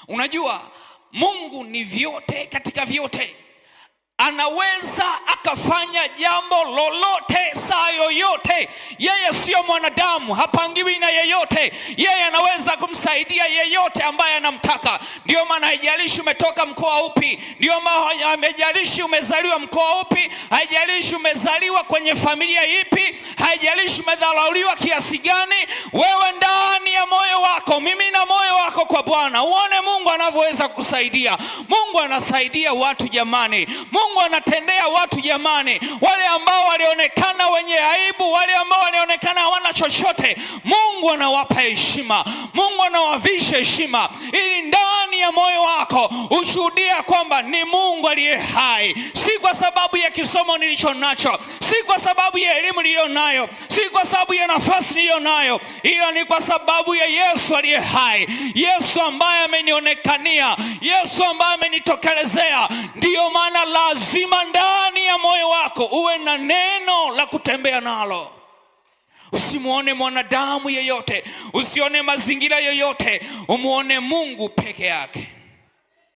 Unajua Mungu ni vyote katika vyote. Anaweza akafanya jambo lolote saa yoyote. Yeye sio mwanadamu, hapangiwi na yeyote. Yeye anaweza kumsaidia yeyote ambaye anamtaka. Ndio maana haijalishi umetoka mkoa upi, ndio maana haijalishi umezaliwa mkoa upi, haijalishi umezaliwa kwenye familia ipi, haijalishi umedharauliwa kiasi gani, wewe ndani ya moyo wako, mimi na moyo wako kwa Bwana, uone Mungu anavyoweza kusaidia. Mungu anasaidia watu jamani. Mungu anatendea watu jamani. Wale ambao walionekana wenye aibu, wale ambao walionekana hawana chochote, Mungu anawapa heshima. Mungu anawavisha heshima, ili ndani ya moyo wako ushuhudia kwamba ni Mungu aliye hai. Si kwa sababu ya kisomo nilicho nacho, si kwa sababu ya elimu niliyo nayo, si kwa sababu ya nafasi niliyo nayo. Hiyo ni kwa sababu ya Yesu aliye hai, Yesu ambaye amenionekania, Yesu ambaye amenitokelezea. Ndiyo maana lazima ndani ya moyo wako uwe na neno la kutembea nalo. Usimuone mwanadamu yeyote, usione mazingira yoyote, umuone Mungu peke yake.